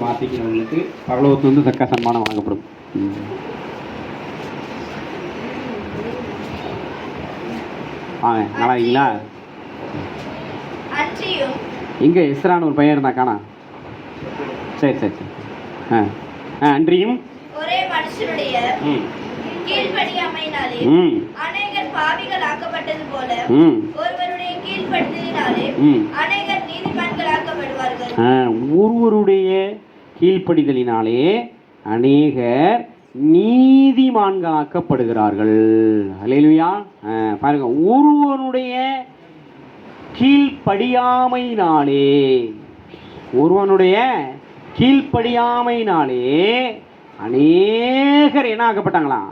வாசிக்கிறவங்களுக்கு பரலோகத்திலிருந்து தக்க சன்மானம் வழங்கப்படும். வாங்க, நல்லா இருக்கீங்களா? இங்கே எஸ்ரான்னு ஒரு பையன் இருந்தா காணா. சரி சரி சரி. அன்றியும் ஒரே மனுஷனுடைய கீழ்ப்படியாமையினாலே அநேகர் பாவிகள் ஆக்கப்பட்டது போல ஒருவருடைய கீழ்ப்படிதலினாலே அநேகர் நீதிமான்கள் ஆக்கப்படுவார்கள். ஒருவருடைய கீழ்ப்படிதலினாலே அநேகர் நீதிமான்களாக்கப்படுகிறார்கள். அல்லேலூயா. பாருங்க, ஒருவனுடைய கீழ்ப்படியாமையினாலே, ஒருவனுடைய கீழ்ப்படியாமையினாலே அநேகர் என்ன ஆக்கப்பட்டாங்களாம்?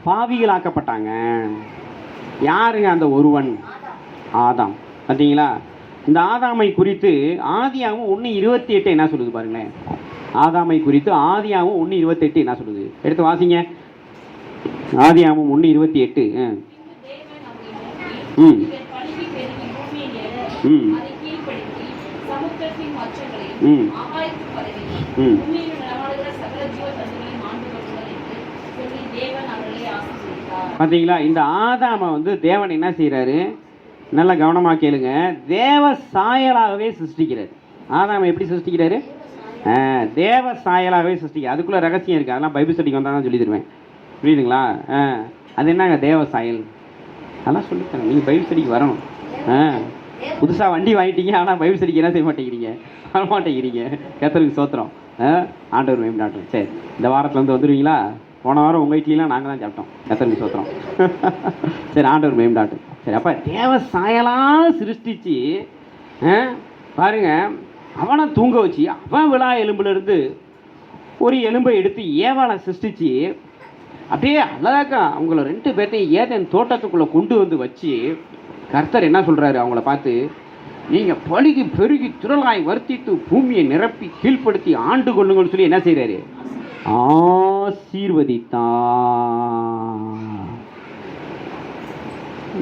பாவிகள் ஆக்கப்பட்டாங்க. யாருங்க அந்த ஒருவன்? ஆதாம். பார்த்தீங்களா? இந்த ஆதாமை குறித்து ஆதியாகமம் 1:28 என்ன சொல்லுது பாருங்களேன். ஆதாமை குறித்து ஆதியாகமம் 1:28 என்ன சொல்லுது? எடுத்து வாசிங்க. ஆதியாகமம் 1:28. பார்த்தீங்களா? இந்த ஆதாமை தேவன் என்ன செய்யறாரு? நல்லா கவனமா கேளுங்க. தேவ சாயலாகவே சிருஷ்டிக்கிறார். ஆதாமை எப்படி சிருஷ்டிக்கிறாரு? தேவ சாயலாகவே சிருஷ்டிக்க. அதுக்குள்ள ரகசியம் இருக்கு. அதெல்லாம் பைபிள் ஸ்டடிக்கு வந்தால் தான் சொல்லி தருவேன். புரியுதுங்களா? அது என்னங்க தேவ சாயல்? அதெல்லாம் சொல்லித்தரேன். நீங்கள் பைபிள் ஸ்டடிக்கு வரணும். புதுசாக வண்டி வாங்கிட்டீங்க, ஆனால் பைபிள் ஸ்டடிக்கு என்ன செய்ய மாட்டேங்கிறீங்க? வர மாட்டேங்கிறீங்க. கர்த்தருக்கு சோத்திரம். ஆண்டவர் மேம்டாட்டும். சரி, இந்த வாரத்தில் வந்துடுவீங்களா? போன வாரம் உங்கள் வீட்லாம் நாங்கள் தான் சாப்பிட்டோம். கர்த்தருக்கு சோத்திரம். சரி, ஆண்டவர் மேம்டாட்டும். சரி, அப்போ தேவ சாயலாக சிருஷ்டிச்சு பாருங்க, அவனை தூங்க வச்சு அவன் விழா எலும்புலேருந்து ஒரு எலும்பை எடுத்து ஏவாளை சிருஷ்டிச்சு அப்படியே அழகா அவங்கள 2 பேர்த்தையும் ஏதேன் தோட்டத்துக்குள்ளே கொண்டு வந்து வச்சு கர்த்தர் என்ன சொல்கிறாரு அவங்கள பார்த்து? நீங்கள் பழுகி பெருகி திரளாய் வர்த்தித்து பூமியை நிரப்பி கீழ்ப்படுத்தி ஆண்டு கொள்ளுங்கள்னு சொல்லி என்ன செய்கிறாரு? ஆசீர்வதித்தான்.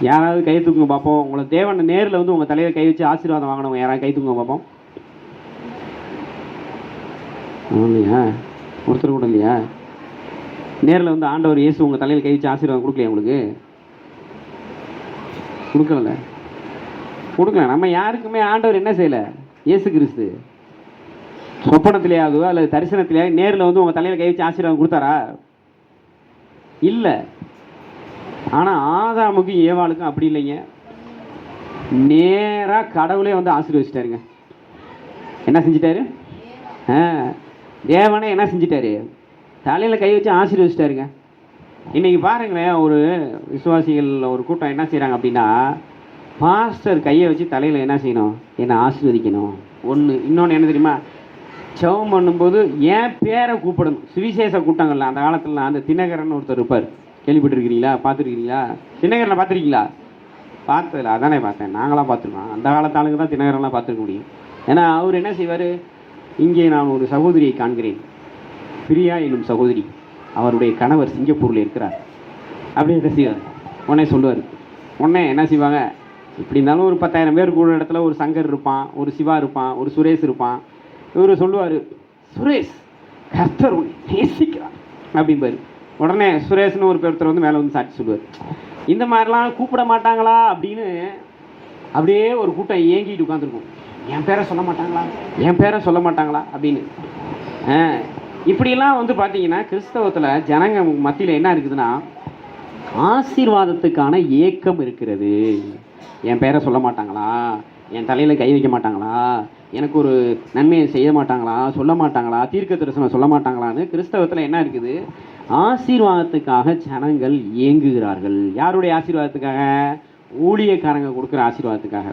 யாராவது கை தூக்குங்க பார்ப்போம். உங்களை தேவன் நேரில் உங்கள் தலையில் கை வச்சு ஆசீர்வாதம் வாங்கினவங்க யாராவது கை தூக்குங்க பார்ப்போம். இல்லையா? ஒருத்தர் கூட இல்லையா? நேரில் ஆண்டவர் இயேசு உங்கள் தலையில் கை வச்சு ஆசீர்வாதம் கொடுக்கலையா? உங்களுக்கு கொடுக்கல. கொடுக்கல. நம்ம யாருக்குமே ஆண்டவர் என்ன செய்யலை? இயேசு கிறிஸ்து சொப்பனத்திலேயாவது அல்லது தரிசனத்திலேயே நேரில் உங்கள் தலையில் கை வச்சு ஆசீர்வாதம் கொடுத்தாரா? இல்லை. ஆனால் ஆதாமுக்கும் ஏவாளுக்கும் அப்படி இல்லைங்க. நேராக கடவுளே ஆசீர்வதிச்சிட்டாருங்க. என்ன செஞ்சிட்டாரு? தேவனே என்ன செஞ்சிட்டாரு? தலையில் கை வச்சு ஆசீர்வதிச்சிட்டாருங்க. இன்றைக்கி பாருங்களேன், ஒரு விசுவாசிகள் ஒரு கூட்டம் என்ன செய்கிறாங்க அப்படின்னா, பாஸ்டர் கையை வச்சு தலையில் என்ன செய்யணும்? என்னை ஆசீர்வதிக்கணும். ஒன்று. இன்னொன்று என்ன தெரியுமா? ஜெபம் பண்ணும்போது என் பேரை கூப்பிடணும். சுவிசேஷ கூட்டங்கள்ல அந்த காலத்தில் அந்த தினகரன் ஒருத்தர் இருப்பார். கேள்விப்பட்டிருக்கிறீங்களா? பார்த்துருக்கிறீங்களா? தினகரனை பார்த்துருக்கீங்களா? பார்த்ததில்ல. அதானே பார்த்தேன். நாங்களாம் பார்த்துருக்கோம். அந்த காலத்து ஆளுங்க தான் தினகரன்லாம் பார்த்துருக்க முடியும். ஏன்னா அவர் என்ன செய்வார்? இங்கே நான் ஒரு சகோதரியை காண்கிறேன், பிரியா என்னும் சகோதரி. அவருடைய கணவர் சிங்கப்பூரில் இருக்கிறார். அப்படியே என்ன செய்வார்? உடனே சொல்லுவார். உடனே என்ன செய்வாங்க? இப்படி இருந்தாலும் ஒரு 10,000 பேர் கூட இடத்துல ஒரு சங்கர் இருப்பான், ஒரு சிவா இருப்பான், ஒரு சுரேஷ் இருப்பான். இவர் சொல்லுவார், சுரேஷ் கர்த்தர் நேசிக்கிறார் அப்படிம்பாரு. உடனே சுரேஷ்னு ஒரு ஒருத்தர் மேலே சாட்சி சொல்லுவார். இந்த மாதிரிலாம் கூப்பிட மாட்டாங்களா அப்படின்னு அப்படியே ஒரு கூட்டம் ஏங்கிட்டு உட்காந்துருக்கும். என் பேரை சொல்ல மாட்டாங்களா, என் பேரை சொல்ல மாட்டாங்களா அப்படின்னு. இப்படிலாம் பார்த்தீங்கன்னா கிறிஸ்தவத்தில் ஜனங்க மத்தியில் என்ன இருக்குதுன்னா, ஆசீர்வாதத்துக்கான ஏக்கம் இருக்கிறது. என் பேரை சொல்ல மாட்டாங்களா, என் தலையில் கை வைக்க மாட்டாங்களா, எனக்கு ஒரு நன்மையை செய்ய மாட்டாங்களா, சொல்ல மாட்டாங்களா, தீர்க்க தரிசனம் சொல்ல மாட்டாங்களான்னு கிறிஸ்தவத்தில் என்ன இருக்குது? ஆசீர்வாதத்துக்காக ஜனங்கள் ஏங்குகிறார்கள். யாருடைய ஆசீர்வாதத்துக்காக? ஊழியக்காரங்க கொடுக்குற ஆசீர்வாதத்துக்காக.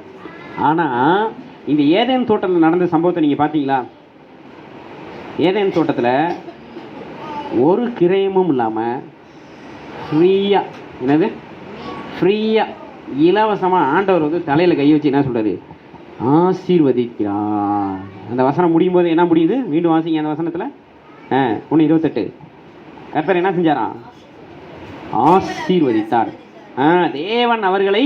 ஆனால் இந்த ஏதேன் தோட்டத்தில் நடந்த சம்பவத்தை நீங்கள் பார்த்தீங்களா? ஏதேன் தோட்டத்தில் ஒரு கிரயமும் இல்லாமல் ஃப்ரீயாக, என்னது ஃப்ரீயாக இலவசமாக ஆண்டவர் தலையில் கை வச்சு என்ன சொல்கிறாரு? ஆசீர்வதிக்கிறார். அந்த வசனம் முடியும் போது என்ன முடியுது? மீண்டும் வாசிங்க அந்த வசனத்தில். 1:28. கர்த்தர் என்ன செஞ்சாராம்? ஆசீர்வதித்தார். தேவன் அவர்களை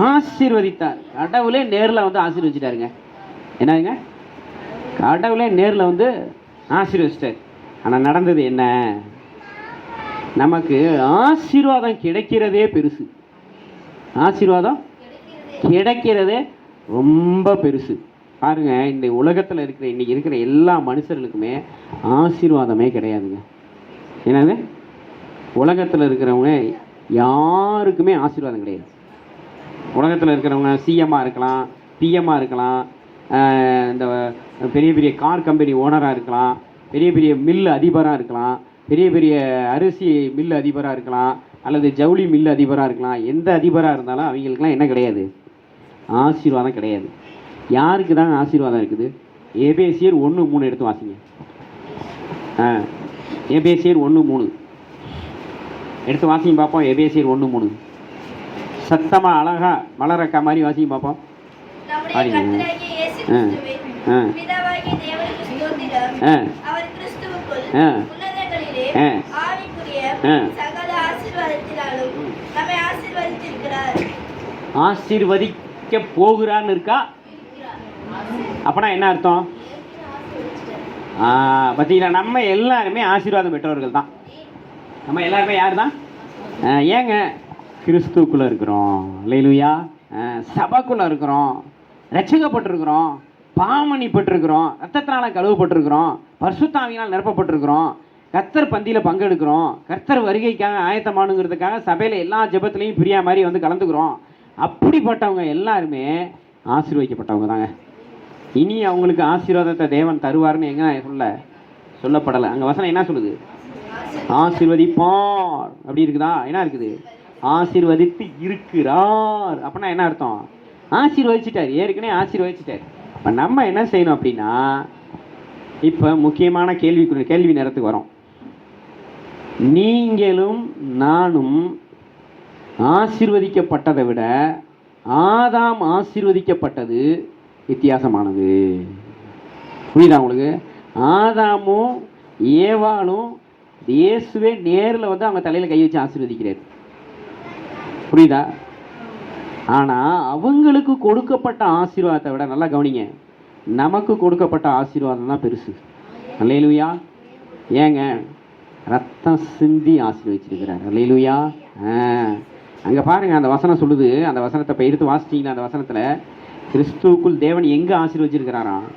ஆசீர்வதித்தார். கடவுளே நேரில் ஆசீர்வதிச்சிட்டாருங்க. என்னதுங்க? கடவுளே நேரில் ஆசீர்வதிச்சிட்டார். ஆனால் நடந்தது என்ன? நமக்கு ஆசீர்வாதம் கிடைக்கிறதே பெருசு. ஆசீர்வாதம் கிடைக்கிறதே ரொம்ப பெருசு. பாருங்க, இந்த உலகத்தில் இருக்கிற இன்னைக்கு இருக்கிற எல்லா மனுஷர்களுக்குமே ஆசீர்வாதமே கிடையாதுங்க. என்னது? உலகத்தில் இருக்கிறவங்க யாருக்குமே ஆசீர்வாதம் கிடையாது. உலகத்தில் இருக்கிறவங்க சிஎம்மாக இருக்கலாம், பிஎம்மாக இருக்கலாம், இந்த பெரிய பெரிய கார் கம்பெனி ஓனராக இருக்கலாம், பெரிய பெரிய மில் அதிபராக இருக்கலாம், பெரிய பெரிய அரிசி மில் அதிபராக இருக்கலாம், அல்லது ஜவுளி மில் அதிபராக இருக்கலாம். எந்த அதிபராக இருந்தாலும் அவங்களுக்குலாம் என்ன கிடையாது? ஆசீர்வாதம் கிடையாது. யாருக்கு தான் ஆசீர்வாதம் இருக்குது? எபேசியர் 1:3 எடுத்து வாசிங்க. எபேசியர் 1:3 எடுத்து வாசிங்க பார்ப்போம். எபேசியர் 1:3 சத்தமாக அழகா மலரக்கா மாதிரி வாசிங்க பார்ப்போம். ஆசீர்வதிக்க போகிறான்னு இருக்கா? அப்பனா என்ன அர்த்தம்? பார்த்தீங்களா, நம்ம எல்லாருமே ஆசீர்வாதம் பெற்றவர்கள் தான். நம்ம எல்லாருமே யார் தான்? ஏங்க, கிறிஸ்துக்குள்ளே இருக்கிறோம், அல்லேலூயா, சபைக்குள்ளே இருக்கிறோம், ரட்சிக்கப்பட்டிருக்கிறோம், பாவமன்னிப்பட்டிருக்கிறோம், ரத்தத்தினால் கழுவப்பட்டிருக்கிறோம், பரிசுத்த ஆவியினால் நிரப்பப்பட்டிருக்கிறோம், கர்த்தர் பந்தியில் பங்கெடுக்கிறோம், கர்த்தர் வருகைக்காக ஆயத்தமானுங்கிறதுக்காக சபையில் எல்லா ஜெபத்துலேயும் பிரியா மாதிரி வந்து கலந்துக்கிறோம். அப்படிப்பட்டவங்க எல்லாருமே ஆசீர்வதிக்கப்பட்டவங்க தாங்க. இனி அவங்களுக்கு ஆசீர்வாதத்தை தேவன் தருவார்னு எங்கே சொல்லப்படலை. அங்கே வசனம் என்ன சொல்லுது? ஆசீர்வதிப்பார் அப்படி இருக்குதா? என்ன இருக்குது? ஆசீர்வதித்து இருக்கிறார். அப்படின்னா என்ன அர்த்தம்? ஆசீர்வதிச்சிட்டார், ஏற்கனவே ஆசீர்வதிச்சிட்டார். இப்போ நம்ம என்ன செய்யணும் அப்படின்னா, இப்போ முக்கியமான கேள்வி நேரத்துக்கு வரோம். நீங்களும் நானும் ஆசீர்வதிக்கப்பட்டதை விட ஆதாம் ஆசீர்வதிக்கப்பட்டது வித்தியாசமானது. புரியுதா உங்களுக்கு? ஆதாமும் ஏவாளும் இயேசுவே நேரில் வந்து அவங்க தலையில் கை வச்சு ஆசீர்வதிக்கிறார். புரியுதா? ஆனால் அவங்களுக்கு கொடுக்கப்பட்ட ஆசீர்வாதத்தை விட, நல்லா கவனிங்க, நமக்கு கொடுக்கப்பட்ட ஆசீர்வாதம் தான் பெருசு. அல்லேலூயா. ஏங்க, ரத்தம் சிந்தி ஆசீர்வதிச்சிருக்கிறார். அல்லேலூயா. அங்கே பாருங்கள், அந்த வசனம் சொல்லுது. அந்த வசனத்தை இப்போ எடுத்து வாசிச்சிங்கன்னா, அந்த வசனத்தில் கிறிஸ்துவுக்குள் தேவன் எங்கே ஆசீர்வதிச்சிருக்கிறாராம்?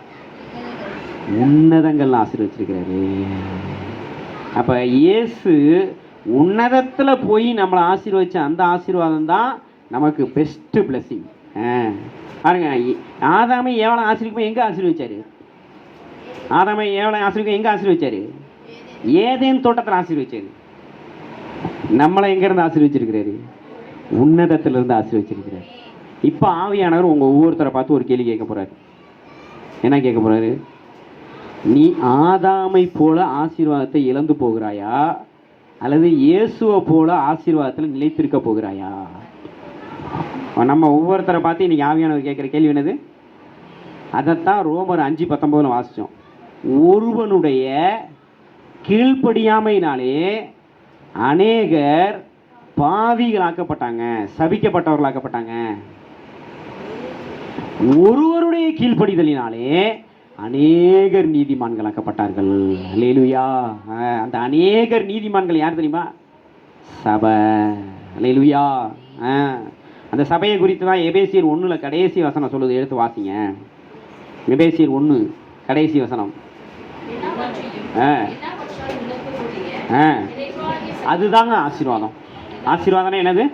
உன்னதங்கள் ஆசீர்வதிச்சிருக்கிறாரு. அப்போ இயேசு உன்னதத்தில் போய் நம்மளை ஆசீர்வதிச்ச அந்த ஆசீர்வாதம் தான் நமக்கு பெஸ்ட்டு பிளெஸிங். பாருங்க, ஆதாமை ஏவலை ஆசீர்வதிக்கும் எங்கே ஆசீர்வதிச்சாரு? ஆதாமை ஏவலை ஆசீர்வதிக்கும் எங்கே ஆசீர்வதிச்சாரு? ஏதேன் தோட்டத்தில் ஆசீர்வதிச்சாரு. நம்மளை எங்கேருந்து ஆசீர்வதிச்சிருக்கிறாரு? உன்னதத்திலிருந்து ஆசீர்வதிச்சிருக்கிறார். இப்போ ஆவியானவர் உங்கள் ஒவ்வொருத்தரை பார்த்து ஒரு கேள்வி கேட்க போகிறாரு. என்ன கேட்க போகிறாரு? நீ ஆதாமை போல ஆசீர்வாதத்தை இழந்து போகிறாயா, அல்லது இயேசுவை போல ஆசீர்வாதத்தில் நிலைத்திருக்க போகிறாயா? நம்ம ஒவ்வொருத்தரை பார்த்து இன்னைக்கு ஆவியானவர் கேட்குற கேள்வி என்னது? அதைத்தான் ரோமர் 5:19 வாசித்தோம். ஒருவனுடைய கீழ்ப்படியாமையினாலே அநேகர் பாவிகளாக்கப்பட்டாங்க, சபிக்கப்பட்டவர்களாக்கப்பட்டாங்க. ஒருவருடைய கீழ்ப்படிதலினாலே அநேகர் நீதிமான்களாக்கப்பட்டார்கள். அல்லேலூயா. அந்த அநேகர் நீதிமான்கள் யார் தெரியுமா? சபை. அல்லேலூயா. அந்த சபையை குறித்து தான் எபேசியர் 1 கடைசி வசனம் சொல்லுது. எடுத்து வாசிங்க. எபேசியர் 1 கடைசி வசனம். அதுதாங்க ஆசீர்வாதம். ஆசீர்வாதம்னா என்னது?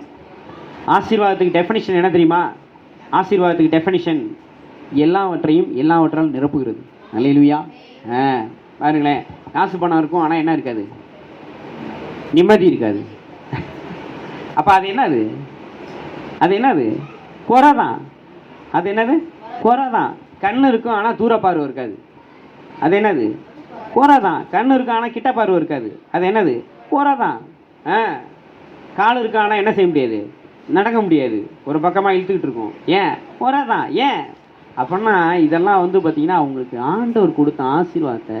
ஆசீர்வாதத்துக்கு டெஃபினிஷன் என்ன தெரியுமா? ஆசீர்வாதத்துக்கு டெஃபினிஷன் எல்லாவற்றாலும் நிரப்புகிறது. அல்லேலூயா. பாருங்களேன், காசு பணம் இருக்கும், ஆனால் என்ன இருக்காது? நிம்மதி இருக்காது. அப்போ அது என்னது? அது என்னது? குறை தான். அது என்னது? குறை தான். கண் இருக்கும், ஆனால் தூர பார்வை இருக்காது. அது என்னது? குறை தான். கண் இருக்கும், ஆனால் கிட்ட பார்வை இருக்காது. அது என்னது? குறை தான். கால் இருக்கு, ஆனால் என்ன செய்ய முடியாது? நடக்க முடியாது. ஒரு பக்கமாக இழுத்துக்கிட்டு இருக்கும். ஏன்? குறை தான். ஏன் அப்படின்னா, இதெல்லாம் வந்து பார்த்தீங்கன்னா அவங்களுக்கு ஆண்டவர் கொடுத்த ஆசீர்வாதத்தை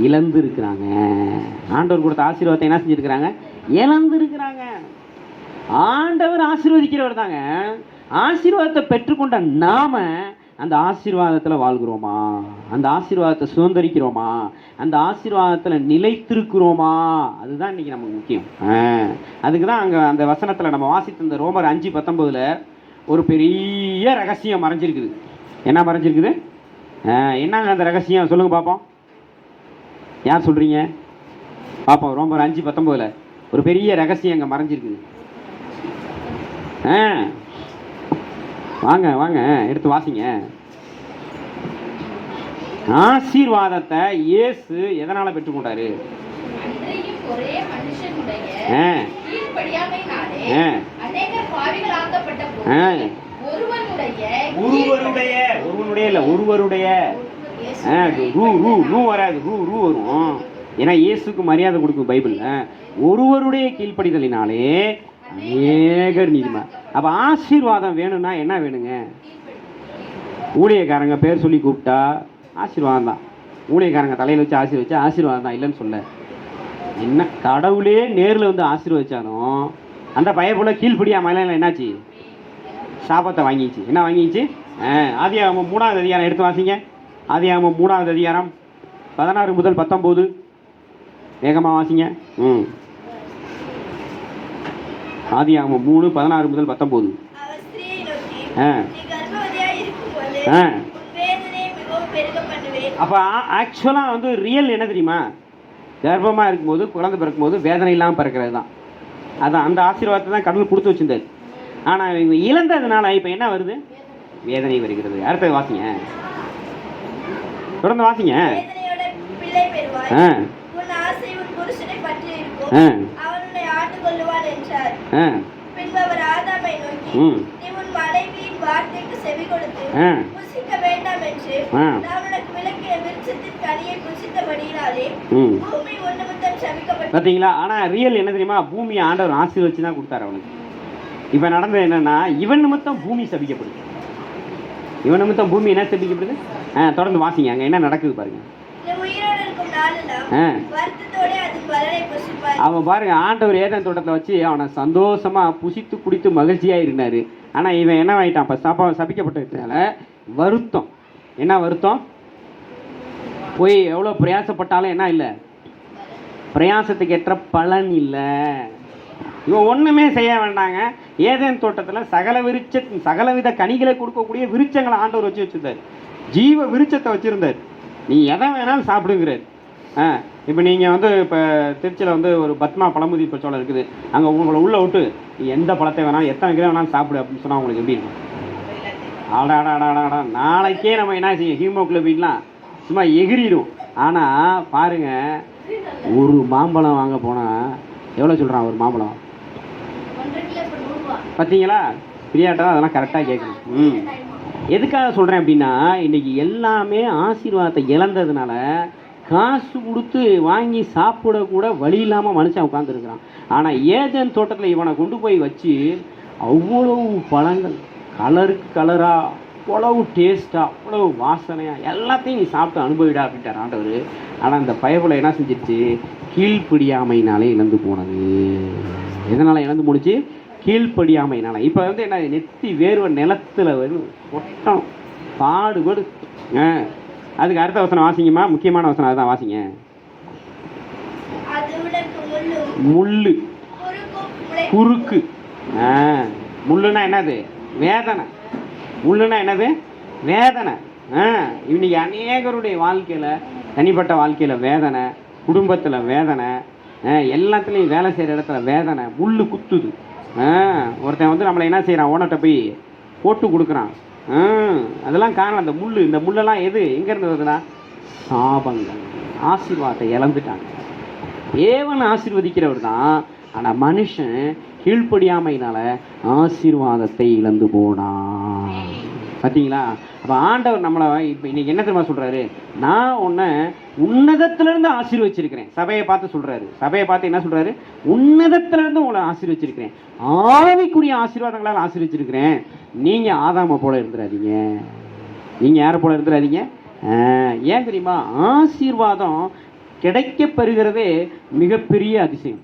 இழந்துருக்கிறாங்க. ஆண்டவர் கொடுத்த ஆசீர்வாதத்தை என்ன செஞ்சுருக்கிறாங்க? இழந்துருக்கிறாங்க. ஆண்டவர் ஆசீர்வதிக்கிறவர் தாங்க. ஆசீர்வாதத்தை பெற்றுக்கொண்ட நாம அந்த ஆசீர்வாதத்தில் வாழ்கிறோமா? அந்த ஆசீர்வாதத்தை சுதந்திரிக்கிறோமா? அந்த ஆசீர்வாதத்தில் நிலைத்திருக்கிறோமா? அதுதான் இன்றைக்கி நமக்கு முக்கியம். அதுக்கு தான் அங்கே அந்த வசனத்தில் நம்ம வாசித்த இந்த ரோமர் 5:19 ஒரு பெரிய ரகசியம் மறைஞ்சிருக்குது. என்ன மறைஞ்சிருக்குது? என்னங்க அந்த ரகசியம் சொல்லுங்கள் பார்ப்போம். யார் சொல்கிறீங்க பார்ப்போம்? ரோமர் 5:19 ஒரு பெரிய ரகசியம் அங்கே மறைஞ்சிருக்குது. வாங்க வாங்க எடுத்து வாசிங்க. ஆசீர்வாதத்தை இயேசு எதனால பெற்றுக்கொண்டாரு? வரும். ஏன்னா இயேசுக்கு மரியாதை கொடுக்கும் பைபிள்ல. ஒருவருடைய கீழ்ப்படிதலினாலே அநேகர் நீதிமான். அப்ப ஆசீர்வாதம் வேணும்னா என்ன வேணுங்க? ஊழியக்காரங்க பேர் சொல்லி கூப்பிட்டா ஆசீர்வாதம் தான். ஊழியக்காரங்க தலையில் வச்சு ஆசீர்வச்சா ஆசீர்வாதம் தான், இல்லைன்னு சொல்ல. என்ன கடவுளே நேரில் வந்து ஆசீர்வச்சாலும் அந்த பயப்புல கீழ்ப்படியாம என்னாச்சு? சாபத்தை வாங்கிச்சு. என்ன வாங்கிச்சு? ஆதியாகமம் 3ஆவது அதிகாரம் எடுத்து வாசிங்க. ஆதியாகமம் 3ஆவது அதிகாரம் 16 முதல் 19 வேகமாக வாசிங்க. ஆதியாகமம் 3:16 முதல் 19. அப்போ ஆக்சுவலாக வந்து ரியல் என்ன தெரியுமா? கர்ப்பமாக இருக்கும்போது குழந்தை பிறக்கும்போது வேதனை இல்லாமல் பிறக்கிறது தான். அதான் அந்த ஆசீர்வாதத்தை தான் கடவுள் கொடுத்து வச்சிருந்தார். ஆனால் இவங்க இழந்ததுனால இப்போ என்ன வருது? வேதனை வருகிறது. அடுத்தது வாசிங்க, தொடர்ந்து வாசிங்க. பார்த்தீங்களா? ஆனால் ரியல் என்ன தெரியுமா? பூமியை ஆண்டவர் ஆசீர்வச்சு தான் கொடுத்தாரு அவனுக்கு. இப்போ நடந்தது என்னன்னா, இவன் நிமித்தம் பூமி சபிக்கப்படுது. இவன் நிமித்தம் பூமி என்ன சபிக்கப்படுது? தொடர்ந்து வாசிங்க, அங்கே என்ன நடக்குது பாருங்க. அவன் பாருங்க, ஆண்டவர் ஏதேன் தோட்டத்தில் வச்சு அவனை சந்தோஷமா புசித்து குடித்து மகிழ்ச்சியா இருந்தாரு. ஆனா இவன் என்ன ஆயிட்டான்? இப்ப சபிக்கப்பட்டதுனால வருத்தம். என்ன வருத்தம்? போய் எவ்வளவு பிரயாசப்பட்டாலும் என்ன இல்லை? பிரயாசத்துக்கு ஏற்ற பலன் இல்லை. இவன் ஒண்ணுமே செய்ய வேண்டாங்க. ஏதேன் தோட்டத்துல சகலவித கனிகளை கொடுக்கக்கூடிய விருட்சங்களை ஆண்டவர் வச்சிருந்தார். ஜீவ விருட்சத்தை வச்சிருந்தார். நீ எதை வேணாலும் சாப்பிடுங்கிறார். இப்போ நீங்கள் வந்து இப்போ திருச்சியில் வந்து ஒரு பத்மா பழமுதி பச்சோளம் இருக்குது. அங்கே உங்களை உள்ளே விட்டு நீ எந்த பழத்தை வேணாலும் எத்தனை கிலோ வேணாலும் சாப்பிடு அப்படின்னு சொன்னால் உங்களுக்கு எப்படி இருக்கும்? ஆடாடாடாடாடா, நாளைக்கே நம்ம என்ன செய்யும்? ஹீமோகுளோபின்லாம் சும்மா எகிரிடும். ஆனால் பாருங்கள், ஒரு மாம்பழம் வாங்க போனால் எவ்வளோ சொல்கிறான் ஒரு மாம்பழம்? பார்த்தீங்களா? பிரியாட்டா அதெல்லாம் கரெக்டாக கேட்கணும். எதுக்காக சொல்கிறேன் அப்படின்னா, இன்றைக்கி எல்லாமே ஆசீர்வாதத்தை இழந்ததுனால காசு கொடுத்து வாங்கி சாப்பிடக்கூட வழி இல்லாமல் மனுஷன் உட்காந்துருக்கிறான். ஆனால் ஏதேன் தோட்டத்தில் இவனை கொண்டு போய் வச்சு அவ்வளவு பழங்கள் கலருக்கு கலராக, அவ்வளவு டேஸ்ட்டாக, அவ்வளவு வாசனையாக எல்லாத்தையும் நீ சாப்பிட்டு அனுபவிடா அப்படின்ட்டார் ஆண்டவர். ஆனால் அந்த பயபுல என்ன செஞ்சிருச்சு? கீழ்ப்படியாமையினாலே இழந்து போனது. எதனால் இழந்து போணுச்சு? கீழ்ப்படியாமையினால. இப்போ வந்து என்ன? நெத்தி வேர்வை நிலத்தில் வரும், ஒட்டணும், பாடுபடு. அதுக்கு அடுத்த வசனம் வாசிங்கம்மா, முக்கியமான வசனம் அதுதான் வாசிங்க. முள்ளு, குறுக்கு. முள்ளுனா என்னது? வேதனை. முள்ளுனா என்னது? வேதனை. இன்னைக்கு அநேகருடைய வாழ்க்கையில், தனிப்பட்ட வாழ்க்கையில் வேதனை, குடும்பத்தில் வேதனை, எல்லாத்துலேயும் வேலை செய்கிற இடத்துல வேதனை. முள்ளு குத்துது. ஒருத்தன் வந்து நம்மளை என்ன செய்கிறான்? ஓனர்கிட்ட போய் போட்டு கொடுக்குறான். அதெல்லாம் காரணம் அந்த முள். இந்த முள்ளெல்லாம் எங்கேருந்து வருதுன்னா சாபங்கள். ஆசீர்வாதத்தை இழந்துட்டாங்க. தேவன் ஆசீர்வதிக்கிறவர் தான், ஆனால் மனுஷன் கீழ்ப்படியாமையினால ஆசீர்வாதத்தை இழந்து போனான். பார்த்தீங்களா? அப்போ ஆண்டவர் நம்மளை இப்போ இன்னைக்கு என்ன தெரியுமா சொல்கிறாரு? நான் உன்னை உன்னதத்திலிருந்து ஆசீர்வச்சிருக்கிறேன். சபையை பார்த்து சொல்கிறாரு. சபையை பார்த்து என்ன சொல்கிறாரு? உன்னதத்திலிருந்து உங்களை ஆசீர்வச்சிருக்கிறேன், ஆவிக்குரிய ஆசீர்வாதங்களால் ஆசீர்வச்சிருக்கிறேன். நீங்கள் ஆதாமை போல இருந்துடாதீங்க. நீங்கள் யாரை போல இருந்துடாதீங்க. ஏன் தெரியுமா? ஆசீர்வாதம் கிடைக்க பெறுகிறதே மிகப்பெரிய அதிசயம்.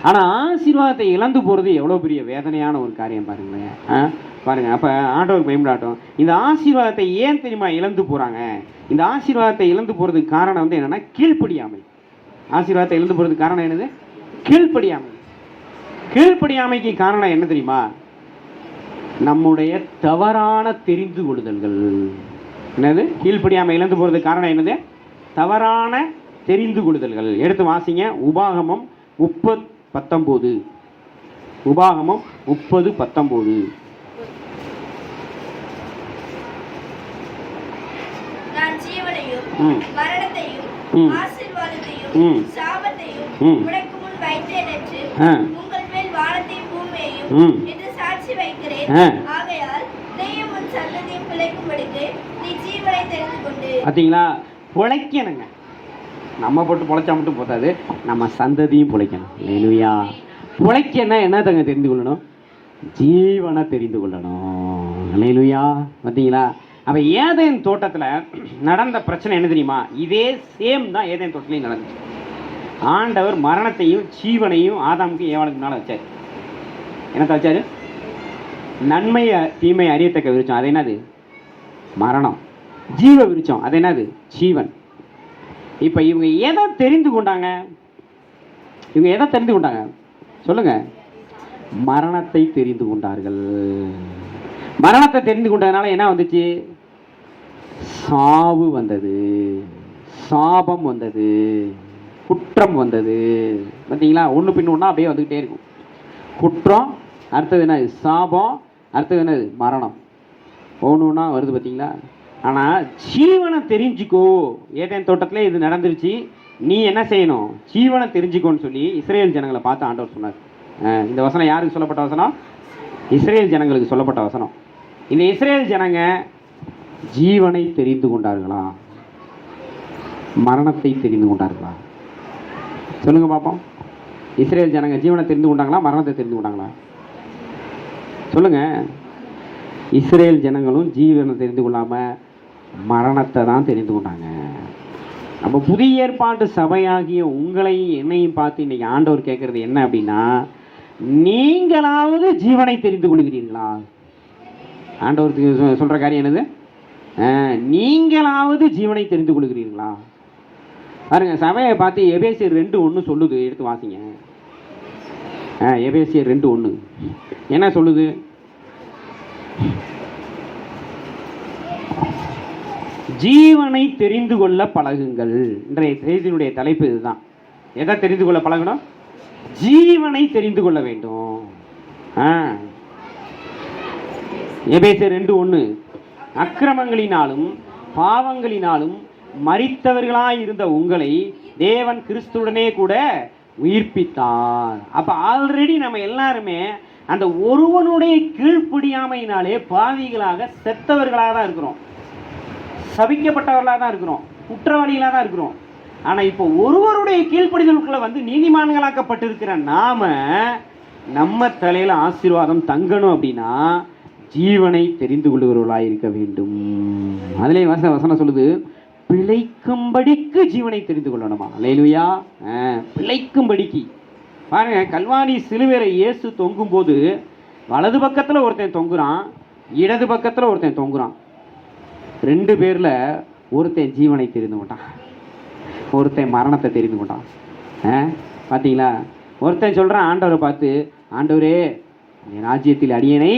ஆனால் ஆசீர்வாதத்தை இழந்து போகிறது எவ்வளோ பெரிய வேதனையான ஒரு காரியம் பாருங்களேன். பாருங்க, அப்போ ஆண்டவர் பயன்படாட்டும். இந்த ஆசீர்வாதத்தை ஏன் தெரியுமா இழந்து போகிறாங்க? இந்த ஆசீர்வாதத்தை இழந்து போகிறதுக்கு காரணம் வந்து என்னென்னா கீழ்ப்படியாமை. ஆசீர்வாதத்தை இழந்து போகிறதுக்கு காரணம் என்னது? கீழ்ப்படியாமை. கீழ்ப்படியாமைக்கு காரணம் என்ன தெரியுமா? நம்முடைய தவறான தெரிந்து கொள்ளுதல்கள். என்னது? கீழ்ப்படியாமை இழந்து போகிறதுக்கு காரணம் என்னது? தவறான தெரிந்து கொள்ளுதல்கள். எடுத்து வாசிங்க, உபாகமம் 30:19. உபாகமம் 30:19. நான் ஜீவனையும் மரணத்தையும் ஆசீர்வாதத்தையும் சாபத்தையும் உனக்கு முன் வைத்தேன் என்று உங்கள் மேல் வானத்தையும் பூமியையும் என்று சாட்சி வைக்கிறேன். ஆகையால் நீயும் உன் சந்ததியும் பிழைக்கும்படிக்கு நீ ஜீவனை தெரிந்து கொண்டு. பார்த்தீங்களா? பிழைக்கணுங்க. நம்ம போட்டு பிழைச்சா மட்டும் போதாது, நம்ம சந்ததியும் பிழைக்கணும். இல்லையா? பிழைக்கன்னா என்ன தங்க தெரிந்து கொள்ளணும்? ஜீவனை தெரிந்து கொள்ளணும். இல்லையா? பார்த்தீங்களா? அப்போ ஏதேன் தோட்டத்தில் நடந்த பிரச்சனை என்ன தெரியுமா? இதே சேம் தான் ஏதேன் தோட்டத்துலையும் நடந்துச்சு. ஆண்டவர் மரணத்தையும் ஜீவனையும் ஆதாமுக்கு ஏவாளுக்கு முன்னால் வச்சார். என்னத்தை வச்சார்? நன்மை தீமை அறியத்தக்க விருச்சம், அது என்னது? மரணம். ஜீவ விருச்சம், அது என்னது? ஜீவன். இப்போ இவங்க எதை தெரிந்து கொண்டாங்க? இவங்க எதை தெரிந்து கொண்டாங்க சொல்லுங்க? மரணத்தை தெரிந்து கொண்டார்கள். மரணத்தை தெரிந்து கொண்டதுனால என்ன வந்துச்சு? சாவு வந்தது, சாபம் வந்தது, குற்றம் வந்தது. பார்த்தீங்களா? ஒன்று பின் ஒன்றா அப்படியே வந்துக்கிட்டே இருக்கும். குற்றம், அடுத்தது என்னது? சாபம், அடுத்தது என்னது? மரணம். ஒன்று ஒன்றா வருது. பார்த்தீங்களா? ஆனால் ஜீவனை தெரிஞ்சுக்கோ. ஏதேன் தோட்டத்தில் இது நடந்துருச்சு, நீ என்ன செய்யணும்? ஜீவனை தெரிஞ்சுக்கோன்னு சொல்லி இஸ்ரேல் ஜனங்களை பார்த்து ஆண்டவர் சொன்னார். இந்த வசனம் யாருக்கு சொல்லப்பட்ட வசனம்? இஸ்ரேல் ஜனங்களுக்கு சொல்லப்பட்ட வசனம். இந்த இஸ்ரேல் ஜனங்க ஜீவனை தெரிந்து கொண்டார்களா, மரணத்தை தெரிந்து கொண்டார்களா? சொல்லுங்க பார்ப்போம். இஸ்ரேல் ஜனங்க ஜீவனை தெரிந்து கொண்டாங்களா, மரணத்தை தெரிந்து கொண்டாங்களா? சொல்லுங்க. இஸ்ரேல் ஜனங்களும் ஜீவனை தெரிந்து கொள்ளாமல் மரணத்தை தான் தெரிந்து கொண்டாங்க. நம்ம புதிய ஏற்பாட்டு சபையாகிய உங்களையும் என்னையும் பார்த்து இன்னைக்கு ஆண்டவர் கேட்கறது என்ன அப்படின்னா, நீங்களாவது ஜீவனை தெரிந்து கொள்கிறீர்களா? ஆண்டவருக்கு சொல்ற காரியம் என்னது? நீங்களாவது ஜீவனை தெரிந்து கொள்கிறீர்களா? பாருங்க, சபையை பார்த்து எபேசியர் 2:1 சொல்லுது. எடுத்து வாசிங்க. எபேசியர் 2:1 என்ன சொல்லுது? ஜீவனை தெரிந்து கொள்ள பழகுங்கள். இன்றைய செய்தியினுடைய தலைப்பு இதுதான். எதை தெரிந்து கொள்ள பழகணும்? ஜீவனை தெரிந்து கொள்ள வேண்டும். எபேசியர் 2:1 அக்கிரமங்களினாலும் பாவங்களினாலும் மரித்தவர்களாய் இருந்த உங்களை தேவன் கிறிஸ்துவுடனே கூட உயிர்ப்பித்தார். அப்ப ஆல்ரெடி நம்ம எல்லாருமே அந்த ஒருவனுடைய கீழ்ப்படியாமையினாலே பாவிகளாக செத்தவர்களாக தான் இருக்கிறோம், சபிக்கப்பட்டவர்களாக தான் இருக்கிறோம், குற்றவாளிகளாக தான் இருக்கிறோம். ஆனால் இப்போ ஒருவருடைய கீழ்ப்படிதலுக்குள்ள வந்து நீதிமான்களாக்கப்பட்டிருக்கிற நம்ம தலையில் ஆசீர்வாதம் தங்கணும் அப்படின்னா ஜீவனை தெரிந்து கொள்ளுகிறவர்களாக இருக்க வேண்டும். அதிலே வசனம் சொல்லுது, பிழைக்கும்படிக்கு ஜீவனை தெரிந்து கொள்ளணுமா? அல்லேலூயா. பிழைக்கும்படிக்கு. பாருங்க, கல்வாரி சிலுவையில இயேசு தொங்கும் போது வலது பக்கத்தில் ஒருத்தன் தொங்குறான், இடது பக்கத்தில் ஒருத்தன் தொங்குறான். 2 பேர்ல ஒருத்தன் ஜீவனை தெரிந்து கொண்டான், ஒருத்தன் மரணத்தை தெரிந்து கொண்டான். பார்த்தீங்களா? ஒருத்தன் சொல்கிறான் ஆண்டவரை பார்த்து, ஆண்டவரே என் ராஜ்யத்தில் அடியனை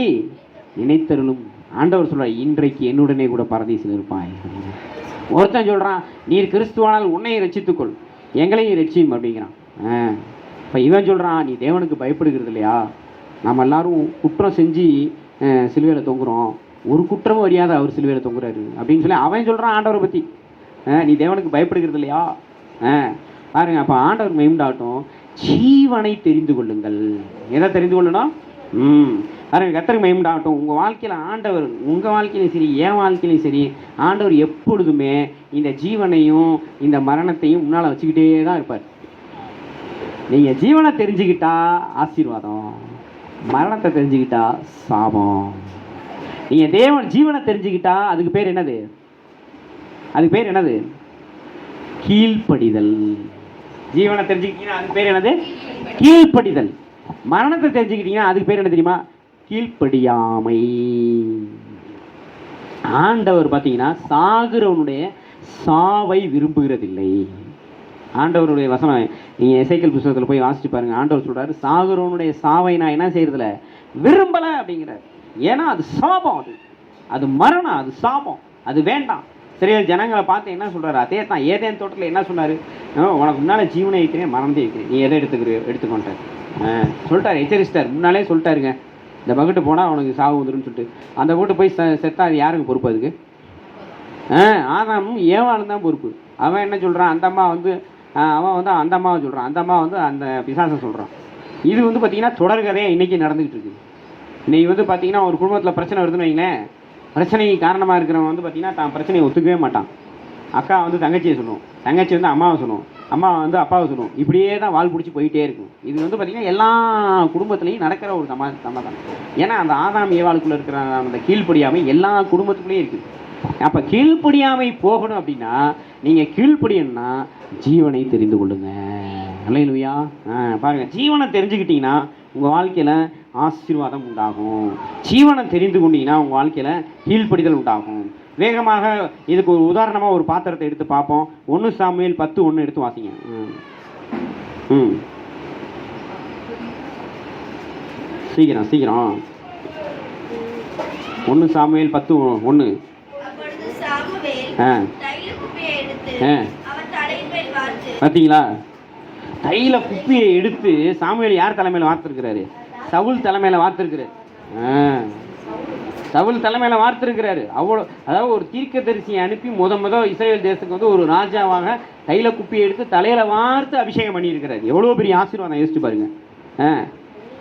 நினைத்தருளும். ஆண்டவர் சொல்கிறார், இன்றைக்கு என்னுடனே கூட பரதீசில் இருப்பாய். ஒருத்தன் சொல்கிறான், நீர் கிறிஸ்துவானால் உன்னையை ரட்சித்துக்கொள், எங்களையும் ரட்சியும் அப்படிங்கிறான். இப்போ இவன் சொல்கிறான், நீ தேவனுக்கு பயப்படுகிறது இல்லையா? நம்ம எல்லாரும் குற்றம் செஞ்சு சிலுவையில் தொங்குறோம், ஒரு குற்றமும் அறியாத அவர் சிலுவையில் தொங்குறாரு அப்படின்னு சொல்லி அவன் சொல்கிறான் ஆண்டவரை பற்றி. நீ தேவனுக்கு பயப்படுகிறது இல்லையா? பாருங்க, அப்போ ஆண்டவர் மேம்டாட்டும், ஜீவனை தெரிந்து கொள்ளுங்கள். எதை தெரிந்து கொள்ளணும்? பாருங்க, கர்த்தருக்கு மேம்டாகட்டும். உங்கள் வாழ்க்கையில் ஆண்டவர், உங்கள் வாழ்க்கையிலையும் சரி என் வாழ்க்கையிலையும் சரி, ஆண்டவர் எப்பொழுதுமே இந்த ஜீவனையும் இந்த மரணத்தையும் முன்னால் வச்சுக்கிட்டே தான் இருப்பார். நீங்கள் ஜீவனை தெரிஞ்சுக்கிட்டா ஆசீர்வாதம், மரணத்தை தெரிஞ்சுக்கிட்டா சாபம். நீங்கள் தேவன் ஜீவனை தெரிஞ்சுக்கிட்டா அதுக்கு பேர் என்னது? அதுக்கு பேர் என்னது? கீழ்ப்படிதல். ஜீவனை தெரிஞ்சுக்கிட்டீங்கன்னா அதுக்கு பேர் என்னது? கீழ்ப்படிதல். மரணத்தை தெரிஞ்சுக்கிட்டீங்கன்னா அதுக்கு பேர் என்ன தெரியுமா? கீழ்ப்படியாமை. ஆண்டவர் பார்த்தீங்கன்னா சாகுறவனுடைய சாவை விரும்புகிறதில்லை. ஆண்டவருடைய வசனம் நீங்கள் எசேக்கியேல் புத்தகத்தில் போய் வாசிச்சு பாருங்க. ஆண்டவர் சொல்றாரு, சாகுறவனுடைய சாவை நான் என்ன செய்யறதில்ல, விரும்பலை அப்படிங்கிறார். ஏன்னா அது சாபம், அது மரணம், அது சாபம், அது வேண்டாம். சரியா ஜனங்களை பார்த்து என்ன சொல்றாரு, அதே தான் ஏதேன் தோட்டத்தில் என்ன சொன்னார், உனக்கு முன்னால் ஜீவனை இருக்கிறேன், மரணத்தை இருக்கிறேன், நீ எதை எடுத்துக்கொண்டார் சொல்லிட்டாரு, எச்சரிச்சிட்டார், முன்னாலே சொல்லிட்டாருங்க. இந்த பக்கெட்டு போனால் அவனுக்கு சாவு வந்துடும் சொல்லிட்டு அந்த வீட்டு போய் செத்தா அது யாருக்கு பொறுப்பு? அதுக்கு ஆதாமும் ஏவாளும் தான் பொறுப்பு. அவன் என்ன சொல்கிறான், அந்த அம்மா வந்து அவன் வந்து அந்த அம்மாவை சொல்கிறான், அந்த அம்மா வந்து அந்த பிசாசை சொல்கிறான். இது வந்து பார்த்திங்கன்னா தொடர்கதையாக இன்றைக்கி நடந்துக்கிட்டு இருக்குது. இன்றைக்கி வந்து பார்த்திங்கன்னா ஒரு குடும்பத்தில் பிரச்சனை வருதுன்னு வைங்களேன், பிரச்சனைக்கு காரணமாக இருக்கிறவன் வந்து பார்த்திங்கன்னா தான் பிரச்சனையை ஒத்துக்கவே மாட்டான். அக்கா வந்து தங்கச்சியை சொல்லுவோம், தங்கச்சி வந்து அம்மாவை சொல்லுவோம், அம்மா வந்து அப்பாவை சொல்லுவோம், இப்படியே தான் வால் பிடிச்சி போயிட்டே இருக்கும். இது வந்து பார்த்திங்கன்னா எல்லா குடும்பத்துலேயும் நடக்கிற ஒரு சமாதானம். ஏன்னா அந்த ஆதாம் ஏவாளுக்குள்ளே இருக்கிற அந்த கீழ்ப்படியாமை எல்லா குடும்பத்துக்குள்ளேயும் இருக்குது. அப்போ கீழ்ப்படியாமை போகணும் அப்படின்னா நீங்கள் கீழ்ப்படியணும்னா ஜீவனை தெரிந்து கொள்ளுங்க. அல்லேலூயா. பாருங்கள், ஜீவனை தெரிஞ்சுக்கிட்டீங்கன்னா உங்கள் வாழ்க்கையில் ஆசீர்வாதம் உண்டாகும். ஜீவனை தெரிந்து கொண்டீங்கன்னா உங்கள் வாழ்க்கையில் கீழ்ப்படிதல் உண்டாகும். வேகமாக இதுக்கு ஒரு உதாரணமாக ஒரு பாத்திரத்தை எடுத்து பார்ப்போம். 1 சாமுவேல் 10:1 எடுத்து வாசிங்க. சீக்கிரம் சீக்கிரம். 1 சாமுவேல் 10:1. பார்த்தீங்களா, தைல குப்பியை எடுத்து சாமுவேல் யார் தலைமையில் வார்த்திருக்கிறாரு? சவுல் தலைமையில் வார்த்திருக்கிறாரு. சவுல் தலைமையில் வார்த்திருக்கிறாரு. அவ்வளோ, அதாவது ஒரு தீர்க்கதரிசியை அனுப்பி இஸ்ரேல் தேசத்துக்கு வந்து ஒரு ராஜாவாக தைல குப்பியை எடுத்து தலையில் வார்த்து அபிஷேகம் பண்ணியிருக்கிறாரு. எவ்வளோ பெரிய ஆசீர்வாதம், யோசிச்சு பாருங்க.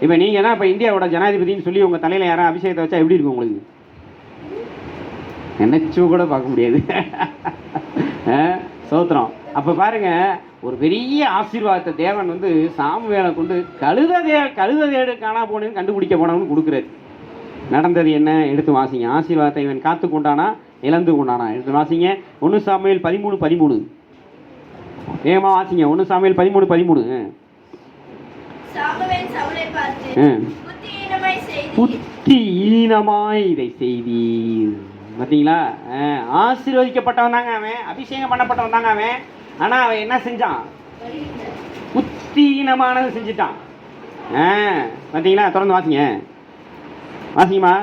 இப்போ நீங்கள் தான் இப்போ இந்தியாவோட ஜனாதிபதினு சொல்லி உங்கள் தலையில் யாரும் அபிஷேகத்தை வச்சா எப்படி இருக்கும் உங்களுக்கு? நினைச்சு கூட பார்க்க முடியாது. சோத்திரம். அப்போ பாருங்க, ஒரு பெரிய ஆசீர்வாதத்தை தேவன் வந்து சாமுவேலை கொண்டு கழுததேடு காணா போனேன்னு கண்டுபிடிக்க போனவனு கொடுக்குறாரு. நடந்தது என்ன எடுத்து வாசிங்க. ஆசீர்வாதத்தை இவன் காத்து கொண்டானா இழந்து கொண்டானா எடுத்து வாசிங்க. 1 சாமுவேல் 13:13 வேகமாக வாசிங்க. 1 சாமுவேல் 13:13. புத்தியீனமாய் இதை செய்தீர். பார்த்தீங்களா, ஆசீர்வதிக்கப்பட்டவன் தாங்க அவன், அபிஷேகம் பண்ணப்பட்டவன் தாங்க அவன். ஆனால் அவன் என்ன செஞ்சான்? புத்தியீனமானது செஞ்சுட்டான். பார்த்தீங்களா, தொடர்ந்து வாசிங்க. வாசிங்கம்மா.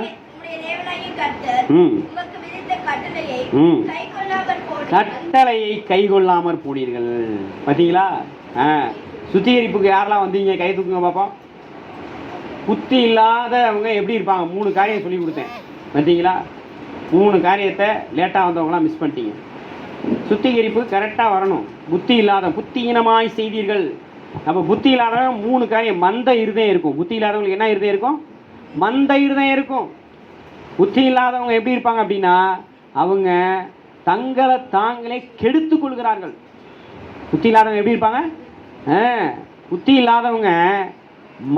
கட்டளையை கைகொள்ளாமற் போனீர்கள். பார்த்தீங்களா, சுத்திகரிப்புக்கு யாரெல்லாம் வந்தீங்க கை தூக்குங்க பார்ப்போம். புத்தி இல்லாதவங்க எப்படி இருப்பாங்க? 3 காரியம் சொல்லி கொடுத்தேன். பார்த்தீங்களா, 3 காரியத்தை லேட்டாக வந்தவங்களாம் மிஸ் பண்ணிட்டீங்க. சுத்திகரிப்பு கரெக்டாக வரணும். புத்தியீனமாய் செய்தீர்கள். அப்போ புத்தி இல்லாதவங்க 3 காரியம். மந்த இருதயம் இருக்கும். புத்தி இல்லாதவங்களுக்கு என்ன இருதயம் இருக்கும்? மந்த இருதயம் இருக்கும். புத்தி இல்லாதவங்க எப்படி இருப்பாங்க அப்படின்னா, அவங்க தங்களை தாங்களே கெடுத்து கொள்கிறார்கள். புத்தி இல்லாதவங்க எப்படி இருப்பாங்க? புத்தி இல்லாதவங்க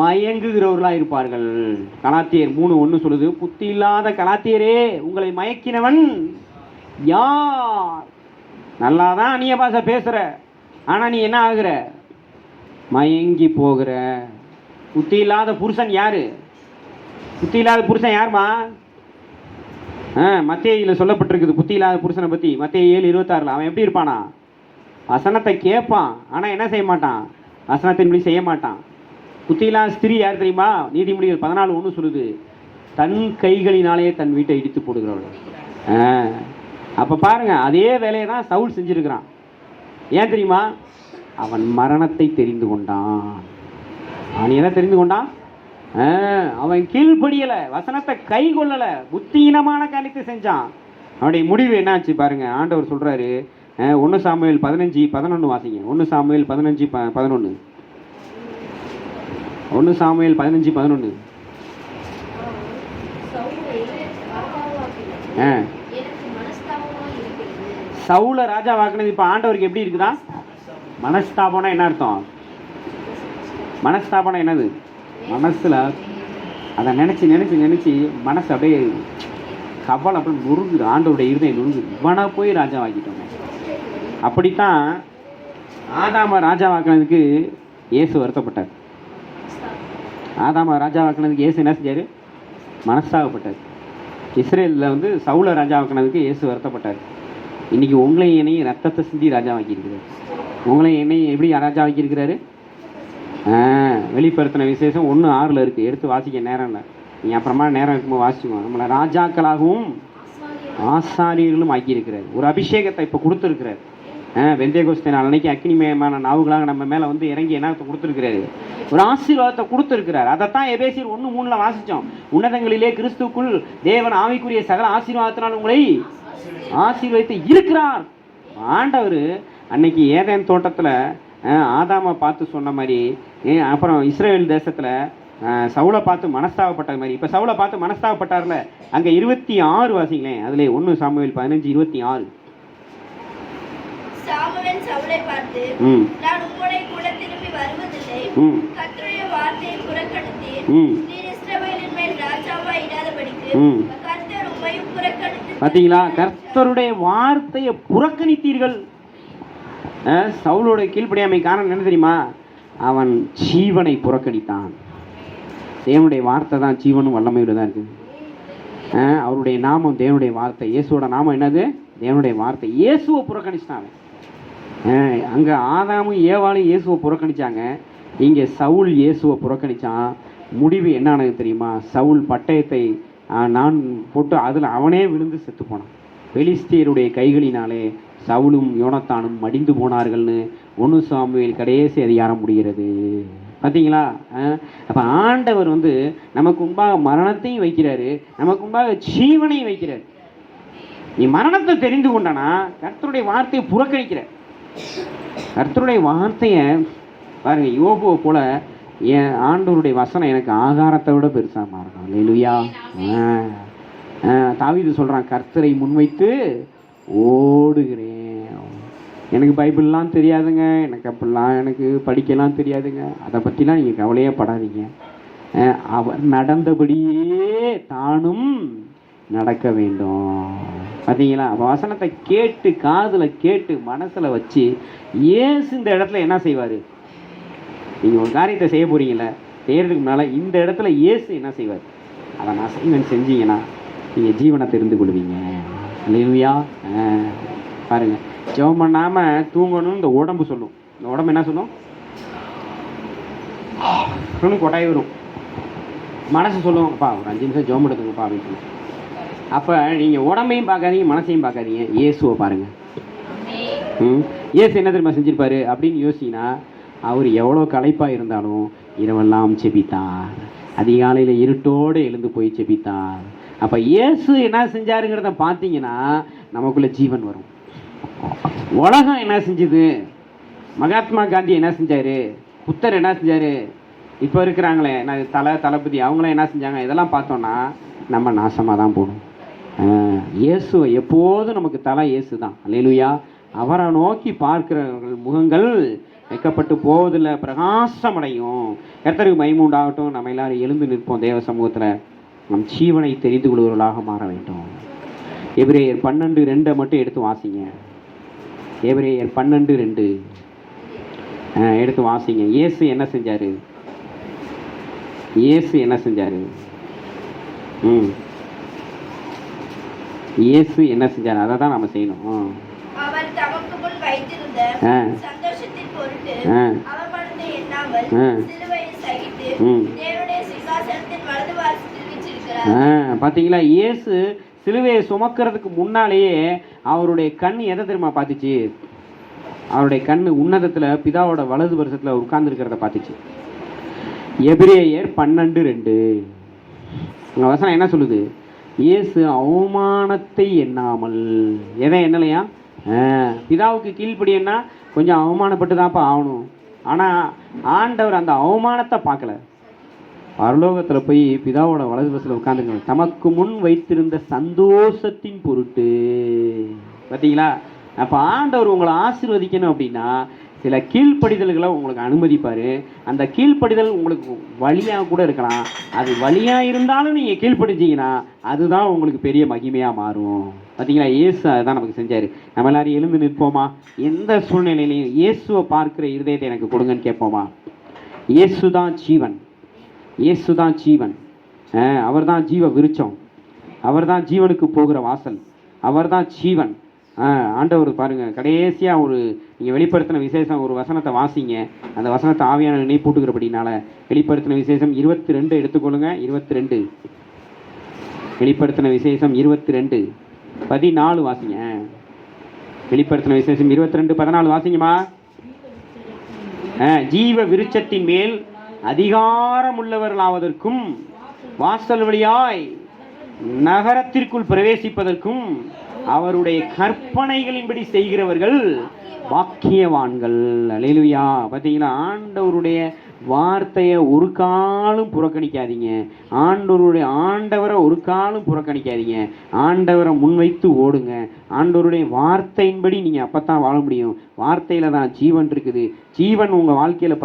மயங்குகிறவர்களாக இருப்பார்கள். கலாத்தியர் 3:1 சொல்லுது, புத்தி இல்லாத கலாத்தியரே உங்களை மயக்கினவன் யார்? நல்லா தான் அந்நிய பாஷை பேசுகிற, ஆனால் நீ என்ன ஆகுற? மயங்கி போகிற. புத்தி இல்லாத புருஷன் யாரு? புத்தி இல்லாத புருஷன் யாருமா? மத்தேயில சொல்லப்பட்டிருக்குது புத்தி இல்லாத புருஷனை பற்றி. மத்தேயு 7:26 அவன் எப்படி இருப்பானா? வசனத்தை கேட்பான், ஆனால் என்ன செய்ய மாட்டான்? வசனத்தின்படி செய்ய மாட்டான். புத்தி இல்லாத ஸ்திரீ யார் தெரியுமா? நீதிமொழிகள் 14:1 சொல்லுது, தன் கைகளினாலே தன் வீட்டை இடித்து போடுகிறவள். அப்போ பாருங்க, அதே வேலையை தான் சவுல் செஞ்சிருக்கிறான். ஏன் தெரியுமா? அவன் மரணத்தை தெரிந்து கொண்டான். அவன் எதை தெரிந்து கொண்டான்? அவன் கீழ்ப்படியலை, வசனத்தை கை கொள்ளலை, புத்தியீனமான காரியத்தை செஞ்சான். அவனுடைய முடிவு என்னாச்சு பாருங்க. ஆண்டவர் சொல்றாரு, 1 சாமுவேல் 15:11 வாசிங்க. 1 சாமுவேல் 15:11. 1 சாமுவேல் 15:11. சவுல ராஜா வாக்குனது இப்போ ஆண்டவருக்கு எப்படி இருக்குதா? மனஸ்தாபம்னா என்ன அர்த்தம்? மனஸ்தாபம்னா என்னது? மனசில் அதை நினச்சி மனசு அப்படியே கவலை அப்படி நொறுங்குது. ஆண்டவருடைய இருதயம் நொறுங்குது. இவனை போய் ராஜா வாக்கிட்டோங்க. அப்படித்தான் ஆதாம ராஜா வாக்கினதுக்கு இயேசு வருத்தப்பட்டார். ஆதாம ராஜா வாக்கினதுக்கு இயேசு என்ன செஞ்சார்? மனஸ்தாகப்பட்டார். இஸ்ரேலில் வந்து சவுலை ராஜாவாக்கினதுக்கு இயேசு வருத்தப்பட்டார். இன்றைக்கி உங்களையும் என்னையும் ரத்தத்தை சிந்தி ராஜாவாக்கியிருக்கிறார். உங்களையும் என்னையும் எப்படி ராஜாவாக்கியிருக்கிறாரு? வெளிப்படுத்தின விசேஷம் 1:6 இருக்குது. எடுத்து வாசிக்க நேரம் இல்லை, நீங்கள் அப்புறமா நேரம் இருக்கும்போது வாசிச்சுக்கோங்க. நம்மளை ராஜாக்களாகவும் ஆசாரியர்களும் ஆக்கியிருக்கிறார். ஒரு அபிஷேகத்தை இப்போ கொடுத்துருக்கிறார். வெந்தயகோஸ்தே நாள் அன்னைக்கு அக்னிமயமான நாவுகளாக நம்ம மேலே வந்து இறங்கி என்ன கொடுத்துருக்கிறாரு? ஒரு ஆசீர்வாதத்தை கொடுத்துருக்கிறார். அதைத்தான் எபேசியர் 1:3 வாசித்தோம். உன்னதங்களிலே கிறிஸ்துக்குள் தேவன் ஆவிக்குரிய சகல ஆசீர்வாதத்தினால் உங்களை ஆசீர்வதித்து இருக்கிறார். ஆண்டவர் அன்னைக்கு ஏதேன் தோட்டத்தில் ஆதாமை பார்த்து சொன்ன மாதிரி, அப்புறம் இஸ்ரேல் தேசத்தில் சவுலை பார்த்து மனஸ்தாகப்பட்ட மாதிரி இப்போ சவுலை பார்த்து மனஸ்தாகப்பட்டார்ல, அங்கே 26 வாசிங்களேன். அதில் 1 சாமுவேல் 15:26. சாமுவேல் சவுலை பார்த்து, நான் உம்முடைய கூட திரும்பி வருவதில்லை. கர்த்தருடைய வார்த்தையை புறக்கணித்தேன். நீர் இஸ்ரவேலின் மேல் ராஜாவாய் இராதபடிக்கு கர்த்தர் உம்மையும் புறக்கணித்து. பார்த்தீங்களா? கர்த்தருடைய வார்த்தையை புறக்கணித்தீர்கள். சவுலோட கீழ்ப்படியாமை காரணம் என்ன தெரியுமா? அவன் ஜீவனை புறக்கணித்தான். தேவனுடைய வார்த்தை தான் ஜீவனும் வல்லமையோடு தான் இருக்குது. அவருடைய நாமம் தேவனுடைய வார்த்தை. இயேசுவோட நாமம் என்னது? தேவனுடைய வார்த்தை. இயேசுவை புறக்கணிச்சிட்டாங்க. அங்கே ஆதாமும் ஏவாளும் இயேசுவை புறக்கணித்தாங்க. இங்கே சவுல் இயேசுவை புறக்கணித்தான். முடிவு என்ன ஆனது தெரியுமா? சவுல் பட்டயத்தை நான் போட்டு அதில் அவனே விழுந்து செத்து போனான். பெலிஸ்தியருடைய கைகளினாலே சவுலும் யோனத்தானும் மடிந்து போனார்கள்னு 1 சாமுவேல் கடைசி அதிகாரம் முடிகிறது. பார்த்தீங்களா? அப்போ ஆண்டவர் வந்து நமக்கு முன்பாக மரணத்தையும் வைக்கிறாரு, நமக்கு முன்பாக ஜீவனையும் வைக்கிறார். நீ மரணத்தை தெரிந்து கொண்டானா கர்த்தருடைய வார்த்தையை புறக்கணிக்கிற. கர்த்தருடைய வார்த்தையை பாருங்க, யோபுவை போல என் ஆண்டவருடைய வசனம் எனக்கு ஆகாரத்தை விட பெருசாக மாறணும். அல்லேலூயா. தாவீது சொல்கிறான், கர்த்தரை முன்வைத்து ஓடுகிறேன். எனக்கு பைபிள்லாம் தெரியாதுங்க, எனக்கு படிக்கலாம் தெரியாதுங்க, அதை பற்றிலாம் நீங்கள் கவலையே படாதீங்க. அவர் நடந்தபடியே தானும் நடக்க வேண்டும். பார்த்தீங்களா? வசனத்தை கேட்டு காதில் கேட்டு மனசில் வச்சு இயேசு இந்த இடத்துல என்ன செய்வார்? நீங்கள் ஒரு காரியத்தை செய்ய போகிறீங்கள, செய்கிறதுக்கு முன்னால் இந்த இடத்துல இயேசு என்ன செய்வார்? அதை நான் செய்வேன் செஞ்சீங்கன்னா நீங்கள் ஜீவனை தெரிந்து கொள்வீங்க. அல்லேலூயா. பாருங்கள், ஜெபம் பண்ணாமல் தூங்கணும் இந்த உடம்பு சொல்லும். இந்த உடம்பு என்ன சொல்லும்? கொட்டாய் வரும். மனசு சொல்லும், அப்பா ஒரு 5 நிமிஷம் ஜெபம் எடுத்துங்கப்பா அப்படின்னு சொல்லுவோம். அப்போ நீங்கள் உடம்பையும் பார்க்காதீங்க, மனசையும் பார்க்காதீங்க, இயேசுவை பாருங்கள். இயேசு என்ன தெரியுமா செஞ்சிருப்பாரு அப்படின்னு யோசிச்சிங்கன்னா, அவர் எவ்வளோ களைப்பாக இருந்தாலும் இரவெல்லாம் செபித்தார். அதிகாலையில் இருட்டோடு எழுந்து போய் செபித்தார். அப்போ இயேசு என்ன செஞ்சாருங்கிறத பார்த்தீங்கன்னா நமக்குள்ளே ஜீவன் வரும். உலகம் என்ன செஞ்சுது? மகாத்மா காந்தி என்ன செஞ்சார்? புத்தர் என்ன செஞ்சார்? இப்போ இருக்கிறாங்களே தளபதி, அவங்களாம் என்ன செஞ்சாங்க? இதெல்லாம் பார்த்தோன்னா நம்ம நாசமாக தான் போகணும். இயேசு எப்போதும் நமக்கு தலை இயேசு தான். அல்லேலூயா. அவரை நோக்கி பார்க்கிறவர்கள் முகங்கள் வைக்கப்பட்டு போவதில்லை, பிரகாசமடையும். கர்த்தருக்கு மகிமை உண்டாகட்டும். நம்ம எல்லாரும் எழுந்து நிற்போம் தேவ சமூகத்தில். நம் ஜீவனை தெரிந்து கொள்வர்களாக மாற வேண்டும். எபிரேயர் 12:2 மட்டும் எடுத்து வாசிங்க. எபிரேயர் 12:2 எடுத்து வாசிங்க. இயேசு என்ன செஞ்சார்? இயேசு என்ன செஞ்சார்? இயேசு என்ன செஞ்சார்? அதை தான் நம்ம செய்யணும். அவர் தமக்கு முன் வைத்திருந்த சந்தோஷத்தின் பொருட்டு அவமானத்தை எண்ணாமல் சிலுவையை சகித்து தேவனுடைய சிங்காசனத்தின் வலது வாசலில் வீற்றிருக்கிறார். பாத்தீங்களா? இயேசு சிலுவையை சுமக்கிறதுக்கு முன்னாலேயே அவருடைய கண் எதை தெரியுமா பார்த்துச்சு? அவருடைய கண் உன்னதத்தில் பிதாவோட வலது வருஷத்தில் உட்கார்ந்துருக்கிறத பார்த்துச்சு. எபிரேயர் 12:2 உங்கள் வசனம் என்ன சொல்லுது? இயேசு அவமானத்தை எண்ணாமல். எதை எண்ணலையா? பிதாவுக்கு கீழ்ப்படியன்னா கொஞ்சம் அவமானப்பட்டு தான்ப்பா ஆகணும். ஆனால் ஆண்டவர் அந்த அவமானத்தை பார்க்கல. பரலோகத்தில் போய் பிதாவோட வலது பஸ்ஸில் உட்காந்துங்க. தமக்கு முன் வைத்திருந்த சந்தோஷத்தின் பொருட்டு. பார்த்தீங்களா? அப்போ ஆண்டவர் உங்களை ஆசீர்வதிக்கணும் அப்படின்னா சில கீழ்ப்படிதல்களை உங்களுக்கு அனுமதிப்பார். அந்த கீழ்ப்படிதல் உங்களுக்கு வழியாக கூட இருக்கலாம். அது வழியாக இருந்தாலும் நீங்கள் கீழ்ப்படிச்சிங்கன்னா அதுதான் உங்களுக்கு பெரிய மகிமையாக மாறும். பார்த்தீங்களா? இயேசு அதுதான் நமக்கு செஞ்சார். நம்ம எல்லாரும் எழுந்து நிற்போமா? எந்த சூழ்நிலையிலையும் இயேசுவை பார்க்குற இருதயத்தை எனக்கு கொடுங்கன்னு கேட்போமா? இயேசு தான் ஜீவன். இயேசு தான் ஜீவன். அவர் தான் ஜீவ விருட்சம், அவர் தான் ஜீவனுக்கு போகிற வாசல், அவர் தான் ஜீவன். ஆண்டவர் பாருங்கள், கடைசியாக ஒரு நீங்கள் வெளிப்படுத்தின விசேஷம் ஒரு வசனத்தை வாசிங்க. அந்த வசனத்தை ஆவியான நினை பூட்டுக்கிறபடினால வெளிப்படுத்தின விசேஷம் 22 எடுத்துக்கொள்ளுங்க. 22 வெளிப்படுத்தின விசேஷம் 22:14 வாசிங்க. வெளிப்படுத்தின விசேஷம் 22:14 வாசிங்கம்மா. ஜீவ விருட்சத்தின் மேல் அதிகாரம் உள்ளவர்களாவதற்கும் வாசல் வழியாய் நகரத்திற்குள் பிரவேசிப்பதற்கும் அவருடைய கற்பனைகளின்படி செய்கிறவர்கள் பாக்கியவான்கள். அல்லேலூயா. பார்த்தீங்களா, ஆண்டவருடைய வார்த்தையை ஒரு காலும் புறக்கணிக்காதீங்க. ஆண்டவரை ஒரு காலும் புறக்கணிக்காதீங்க. ஆண்டவரை முன்வைத்து ஓடுங்க. ஆண்டவருடைய வார்த்தையின்படி நீங்கள் அப்போ தான் வாழ முடியும். வார்த்தையில் தான் ஜீவன் இருக்குது. ஜீவன் உங்கள் வாழ்க்கையில்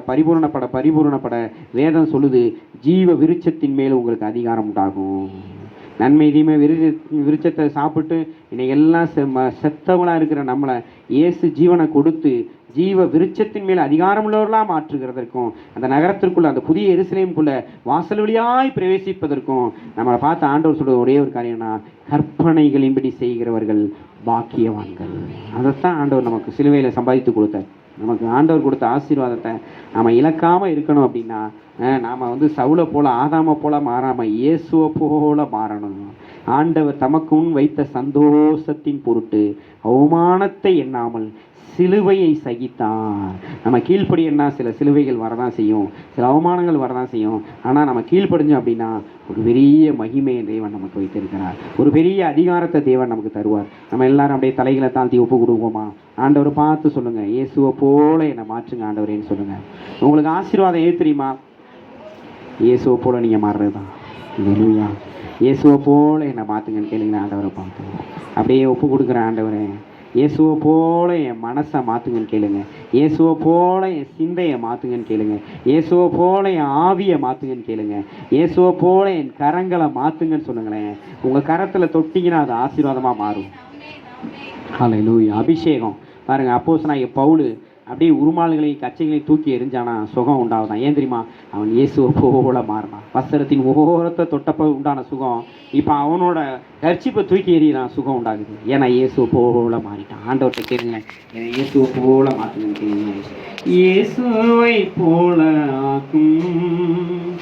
பரிபூரணப்பட வேதம் சொல்லுது, ஜீவ விருட்சத்தின் மேல் உங்களுக்கு அதிகாரம் உண்டாகும். நன்மை தீமை விருட்சத்தை சாப்பிட்டு இன்னைக்கு எல்லாம் செத்தவங்களாக இருக்கிற நம்மளை இயேசு ஜீவனை கொடுத்து ஜீவ விருட்சத்தின் மேல் அதிகாரம் உள்ளவர்களாக மாற்றுகிறதற்கும், அந்த நகரத்திற்குள்ள அந்த புதிய எருசலேமுக்குள்ள வாசல் வழியாய் பிரவேசிப்பதற்கும் நம்மளை பார்த்து ஆண்டவர் சொல்ற ஒரே ஒரு காரியம்னா, கற்பனைகளின்படி செய்கிறவர்கள் பாக்கியவான்கள். அதைத்தான் ஆண்டவர் நமக்கு சிலுவையில் சம்பாதித்து கொடுத்தார். நமக்கு ஆண்டவர் கொடுத்த ஆசீர்வாதத்தை நாம் இழக்காமல் இருக்கணும் அப்படின்னா, நாம் சவுலை போல ஆதாமை போல மாறாமல் இயேசுவை போல மாறணும். ஆண்டவர் தமக்கு முன் வைத்த சந்தோஷத்தின் பொருட்டு அவமானத்தை எண்ணாமல் சிலுவையை சகித்தார். நம்ம கீழ்ப்படி என்ன, சில சிலுவைகள் வரதான் செய்யும், சில அவமானங்கள் வரதான் செய்யும். ஆனால் நம்ம கீழ்ப்படிஞ்சோம் அப்படின்னா ஒரு பெரிய மகிமையை தேவன் நமக்கு வைத்திருக்கிறார். ஒரு பெரிய அதிகாரத்தை தேவன் நமக்கு தருவார். நம்ம எல்லாரும் அப்படியே தலைகளை தாழ்த்தி ஒப்பு கொடுப்போமா? ஆண்டவரை பார்த்து சொல்லுங்கள், இயேசுவை போல என்னை மாற்றுங்க ஆண்டவரேன்னு சொல்லுங்கள். உங்களுக்கு ஆசீர்வாதம் ஏது தெரியுமா? இயேசுவை போல நீங்கள் மாறுறது தான். இல்லையா? இயேசுவை போல என்னை மாற்றுங்கன்னு கேளுங்களேன். ஆண்டவரை பார்த்து அப்படியே ஒப்பு கொடுக்குறேன். ஆண்டவரே, இயேசுவை போல என் மனசை மாற்றுங்கன்னு கேளுங்க. இயேசுவை போல என் சிந்தையை மாற்றுங்கன்னு கேளுங்க. இயேசுவை போல என் ஆவியை மாற்றுங்கன்னு கேளுங்க. இயேசுவை போல என் கரங்களை மாற்றுங்கன்னு சொல்லுங்களேன். உங்கள் கரத்தில் தொட்டிங்கன்னா அது ஆசீர்வாதமாக மாறும். ஹல்லேலூயா. அபிஷேகம் பாருங்கள், அப்போஸ்தலனாகிய பவுல் அப்படியே உருமால்களையும் கச்சைகளையும் தூக்கி எரிஞ்சானா சுகம் உண்டாகுதான். ஏன் தெரியுமா? அவன் இயேசுவை போல மாறினான். வஸ்திரத்தின் ஓரத்தை தொட்டப்ப உண்டான சுகம் இப்போ அவனோட கர்ச்சிப்பை தூக்கி எறியலாம், சுகம் உண்டாகுது. ஏன்னா இயேசுவை போல மாறிட்டான். ஆண்டவர்கிட்ட கேளுங்க, இயேசுவை போல மாற்றுங்கன்னு கேளுங்க. இயேசுவை போல ஆக்கும்